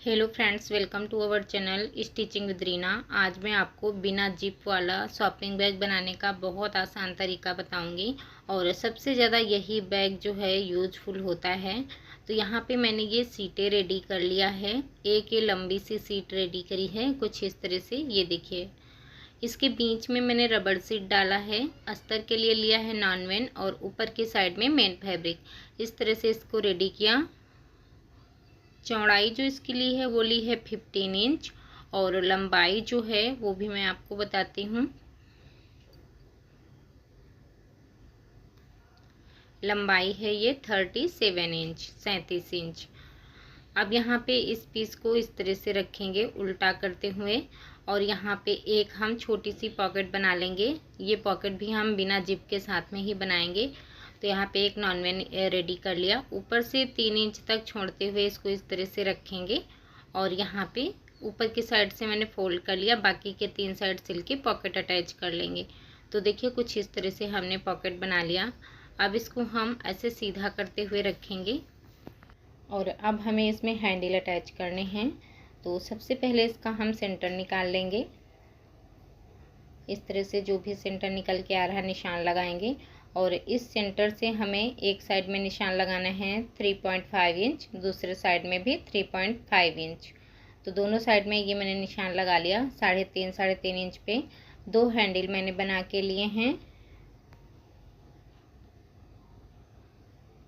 Hello friends, welcome to our channel stitching with Reena. आज मैं आपको बिना जिप वाला शॉपिंग बैग बनाने का बहुत आसान तरीका बताऊंगी और सबसे ज़्यादा यही बैग जो है यूजफुल होता है। तो यहाँ पे मैंने ये सीटें रेडी कर लिया है। एक ये लंबी सी सीट रेडी करी है कुछ इस तरह से, ये देखिए। इसके बीच में मैंने रबड़ सीट डाला है, अस्तर के लिए लिया है नॉनवेन और ऊपर की साइड में मेन फैब्रिक। इस तरह से इसको रेडी किया। चौड़ाई जो इसकी ली है वो ली है 15 इंच और लंबाई जो है वो भी मैं आपको बताती हूँ। लंबाई है ये 37 इंच, 37 इंच। अब यहाँ पे इस पीस को इस तरह से रखेंगे उल्टा करते हुए और यहाँ पे एक हम छोटी सी पॉकेट बना लेंगे। ये पॉकेट भी हम बिना जिप के साथ में ही बनाएंगे। तो यहाँ पे एक नॉनवेन रेडी कर लिया, ऊपर से 3 इंच तक छोड़ते हुए इसको इस तरह से रखेंगे और यहाँ पे ऊपर की साइड से मैंने फोल्ड कर लिया, बाकी के 3 साइड सिल के पॉकेट अटैच कर लेंगे। तो देखिए कुछ इस तरह से हमने पॉकेट बना लिया। अब इसको हम ऐसे सीधा करते हुए रखेंगे और अब हमें इसमें हैंडल अटैच करने हैं। तो सबसे पहले इसका हम सेंटर निकाल लेंगे। इस तरह से जो भी सेंटर निकल के आ रहा है निशान लगाएंगे और इस सेंटर से हमें एक साइड में निशान लगाना है 3.5 इंच, दूसरे साइड में भी 3.5 इंच। तो दोनों साइड में ये मैंने निशान लगा लिया। 3.5 इंच पे 2 हैंडल मैंने बना के लिए हैं।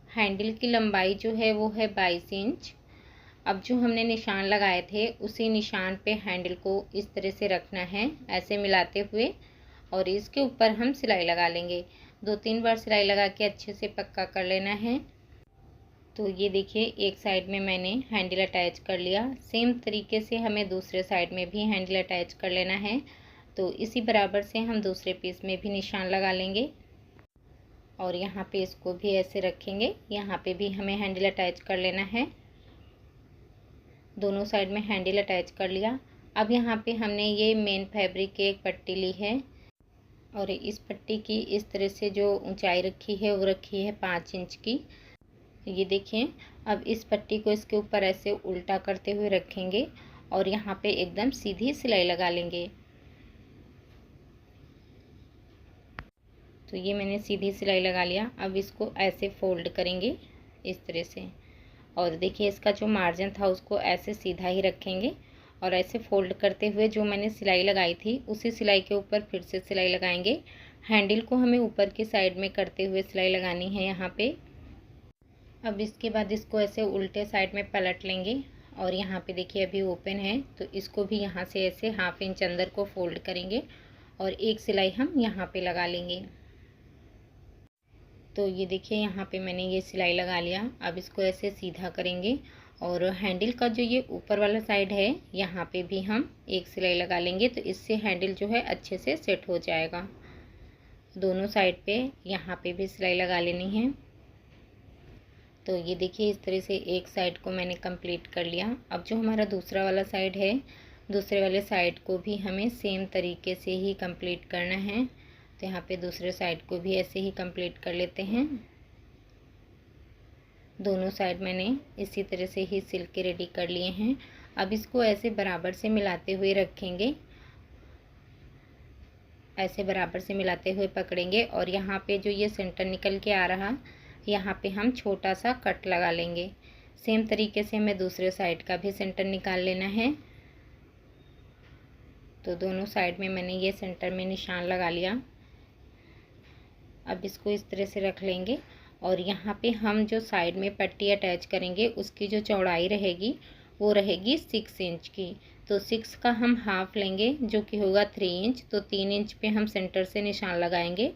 हैंडल की लंबाई जो है वो है 22 इंच। अब जो हमने निशान लगाए थे उसी निशान पे हैंडल को इस तरह से रखना है, ऐसे मिलाते हुए, और इसके ऊपर हम सिलाई लगा लेंगे। 2-3 बार सिलाई लगा के अच्छे से पक्का कर लेना है। तो ये देखिए एक साइड में मैंने हैंडल अटैच कर लिया। सेम तरीके से हमें दूसरे साइड में भी हैंडल अटैच कर लेना है। तो इसी बराबर से हम दूसरे पीस में भी निशान लगा लेंगे और यहाँ पे इसको भी ऐसे रखेंगे। यहाँ पे भी हमें हैंडल अटैच कर लेना है। दोनों साइड में हैंडल अटैच कर लिया। अब यहाँ पे हमने ये मेन फैब्रिक की एक पट्टी ली है और इस पट्टी की इस तरह से जो ऊंचाई रखी है वो रखी है 5 इंच की। ये देखिए। अब इस पट्टी को इसके ऊपर ऐसे उल्टा करते हुए रखेंगे और यहाँ पे एकदम सीधी सिलाई लगा लेंगे। तो ये मैंने सीधी सिलाई लगा लिया। अब इसको ऐसे फोल्ड करेंगे इस तरह से और देखिए इसका जो मार्जिन था उसको ऐसे सीधा ही रखेंगे और ऐसे फोल्ड करते हुए जो मैंने सिलाई लगाई थी उसी सिलाई के ऊपर फिर से सिलाई लगाएंगे। हैंडल को हमें ऊपर की साइड में करते हुए सिलाई लगानी है यहाँ पे। अब इसके बाद इसको ऐसे उल्टे साइड में पलट लेंगे और यहाँ पे देखिए अभी ओपन है तो इसको भी यहाँ से ऐसे 1/2 इंच अंदर को फोल्ड करेंगे और एक सिलाई हम यहाँ पे लगा लेंगे। तो ये देखिए यहाँ पे मैंने ये सिलाई लगा लिया। अब इसको ऐसे सीधा करेंगे और हैंडल का जो ये ऊपर वाला साइड है यहाँ पे भी हम एक सिलाई लगा लेंगे। तो इससे हैंडल जो है अच्छे से सेट हो जाएगा। दोनों साइड पे यहाँ पे भी सिलाई लगा लेनी है। तो ये देखिए इस तरह से एक साइड को मैंने कंप्लीट कर लिया। अब जो हमारा दूसरा वाला साइड है, दूसरे वाले साइड को भी हमें सेम तरीके से ही कंप्लीट करना है। तो यहाँ पे दूसरे साइड को भी ऐसे ही कंप्लीट कर लेते हैं। दोनों साइड मैंने इसी तरह से ही सिल के रेडी कर लिए हैं। अब इसको ऐसे बराबर से मिलाते हुए रखेंगे, ऐसे बराबर से मिलाते हुए पकड़ेंगे और यहाँ पे जो ये सेंटर निकल के आ रहा, यहाँ पे हम छोटा सा कट लगा लेंगे। सेम तरीके से हमें दूसरे साइड का भी सेंटर निकाल लेना है। तो दोनों साइड में मैंने ये सेंटर में निशान लगा लिया। अब इसको इस तरह से रख लेंगे और यहाँ पे हम जो साइड में पट्टी अटैच करेंगे उसकी जो चौड़ाई रहेगी वो रहेगी 6 इंच की। तो 6 का हम हाफ लेंगे जो कि होगा 3 इंच। तो 3 इंच पे हम सेंटर से निशान लगाएंगे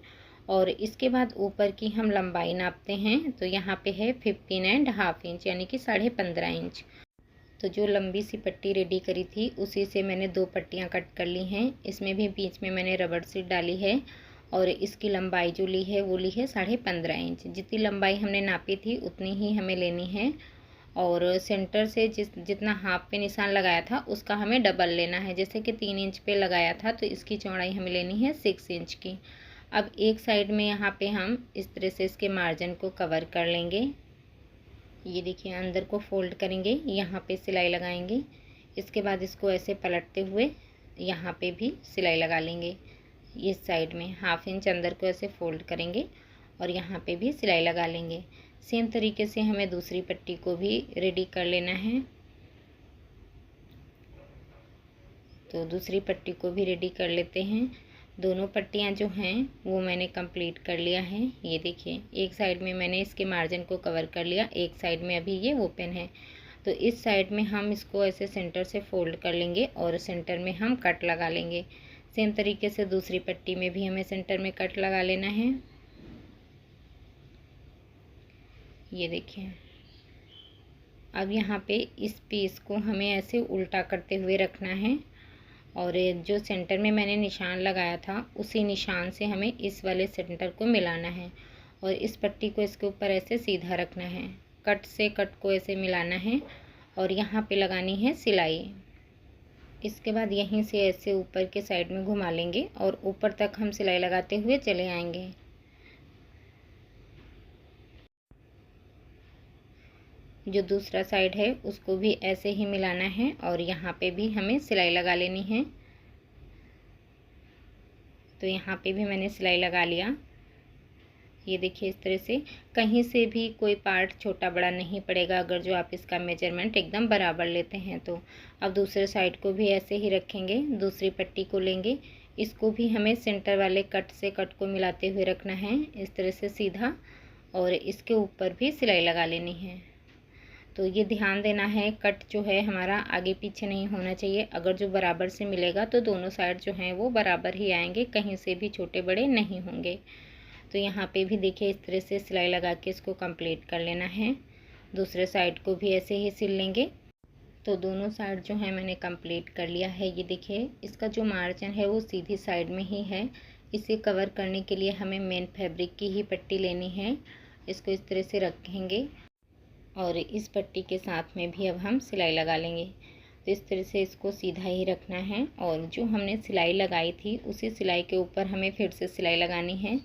और इसके बाद ऊपर की हम लंबाई नापते हैं। तो यहाँ पे है 15.5 इंच यानी कि 15.5 इंच। तो जो लंबी सी पट्टी रेडी करी थी उसी से मैंने 2 पट्टियाँ कट कर ली हैं। इसमें भी बीच में मैंने रबड़ सीट डाली है और इसकी लंबाई जो ली है वो ली है 15.5 इंच। जितनी लंबाई हमने नापी थी उतनी ही हमें लेनी है और सेंटर से जितना हाफ पे निशान लगाया था उसका हमें डबल लेना है। जैसे कि 3 इंच पे लगाया था तो इसकी चौड़ाई हमें लेनी है 6 इंच की। अब एक साइड में यहाँ पे हम इस तरह से इसके मार्जिन को कवर कर लेंगे ये देखिए अंदर को फोल्ड करेंगे, यहाँ पे सिलाई लगाएंगे। इसके बाद इसको ऐसे पलटते हुए यहाँ पे भी सिलाई लगा लेंगे। इस साइड में 1/2 इंच अंदर को ऐसे फोल्ड करेंगे और यहाँ पे भी सिलाई लगा लेंगे। सेम तरीके से हमें दूसरी पट्टी को भी रेडी कर लेना है। तो दूसरी पट्टी को भी रेडी कर लेते हैं। दोनों पट्टियाँ जो हैं वो मैंने कंप्लीट कर लिया है। ये देखिए एक साइड में मैंने इसके मार्जिन को कवर कर लिया, एक साइड में अभी ये ओपन है। तो इस साइड में हम इसको ऐसे सेंटर से फोल्ड कर लेंगे और सेंटर में हम कट लगा लेंगे। सेम तरीके से दूसरी पट्टी में भी हमें सेंटर में कट लगा लेना है। ये देखिए अब यहाँ पे इस पीस को हमें ऐसे उल्टा करते हुए रखना है और जो सेंटर में मैंने निशान लगाया था उसी निशान से हमें इस वाले सेंटर को मिलाना है और इस पट्टी को इसके ऊपर ऐसे सीधा रखना है। कट से कट को ऐसे मिलाना है और यहाँ पे लगानी है सिलाई। इसके बाद यहीं से ऐसे ऊपर के साइड में घुमा लेंगे और ऊपर तक हम सिलाई लगाते हुए चले आएंगे। जो दूसरा साइड है उसको भी ऐसे ही मिलाना है और यहाँ पे भी हमें सिलाई लगा लेनी है। तो यहाँ पे भी मैंने सिलाई लगा लिया। ये देखिए इस तरह से कहीं से भी कोई पार्ट छोटा बड़ा नहीं पड़ेगा अगर जो आप इसका मेजरमेंट एकदम बराबर लेते हैं तो। अब दूसरे साइड को भी ऐसे ही रखेंगे। दूसरी पट्टी को लेंगे, इसको भी हमें सेंटर वाले कट से कट को मिलाते हुए रखना है इस तरह से सीधा और इसके ऊपर भी सिलाई लगा लेनी है। तो ये ध्यान देना है कट जो है हमारा आगे पीछे नहीं होना चाहिए। अगर जो बराबर से मिलेगा तो दोनों साइड जो हैं वो बराबर ही आएंगे, कहीं से भी छोटे बड़े नहीं होंगे। तो यहाँ पे भी देखिए इस तरह से सिलाई लगा के इसको कंप्लीट कर लेना है। दूसरे साइड को भी ऐसे ही सिल लेंगे। तो दोनों साइड जो है मैंने कंप्लीट कर लिया है। ये देखिए इसका जो मार्जिन है वो सीधी साइड में ही है। इसे कवर करने के लिए हमें मेन फैब्रिक की ही पट्टी लेनी है। इसको इस तरह से रखेंगे और इस पट्टी के साथ में भी अब हम सिलाई लगा लेंगे। तो इस तरह से इसको सीधा ही रखना है और जो हमने सिलाई लगाई थी उसी सिलाई के ऊपर हमें फिर से सिलाई लगानी है।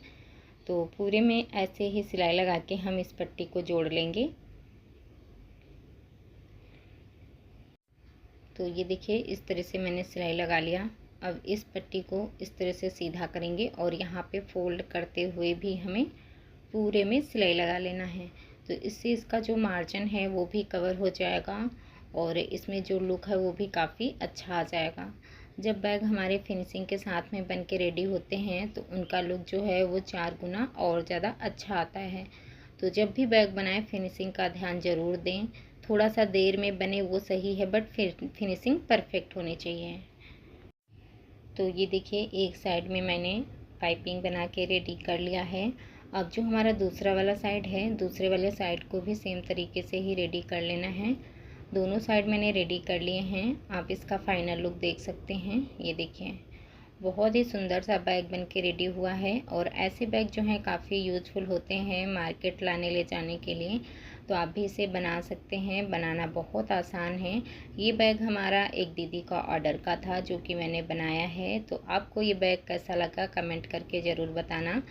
तो पूरे में ऐसे ही सिलाई लगा के हम इस पट्टी को जोड़ लेंगे। तो ये देखिए इस तरह से मैंने सिलाई लगा लिया। अब इस पट्टी को इस तरह से सीधा करेंगे और यहाँ पे फोल्ड करते हुए भी हमें पूरे में सिलाई लगा लेना है। तो इससे इसका जो मार्जिन है वो भी कवर हो जाएगा और इसमें जो लुक है वो भी काफ़ी अच्छा आ जाएगा। जब बैग हमारे फिनिशिंग के साथ में बन के रेडी होते हैं तो उनका लुक जो है वो 4 गुना और ज़्यादा अच्छा आता है। तो जब भी बैग बनाएं फिनिशिंग का ध्यान ज़रूर दें। थोड़ा सा देर में बने वो सही है बट फिनिशिंग परफेक्ट होनी चाहिए। तो ये देखिए एक साइड में मैंने पाइपिंग बना के रेडी कर लिया है। अब जो हमारा दूसरा वाला साइड है दूसरे वाले साइड को भी सेम तरीके से ही रेडी कर लेना है। दोनों साइड मैंने रेडी कर लिए हैं। आप इसका फाइनल लुक देख सकते हैं। ये देखिए बहुत ही सुंदर सा बैग बन के रेडी हुआ है और ऐसे बैग जो हैं काफ़ी यूजफुल होते हैं मार्केट लाने ले जाने के लिए। तो आप भी इसे बना सकते हैं, बनाना बहुत आसान है। ये बैग हमारा एक दीदी का ऑर्डर का था जो कि मैंने बनाया है। तो आपको ये बैग कैसा लगा कमेंट करके ज़रूर बताना।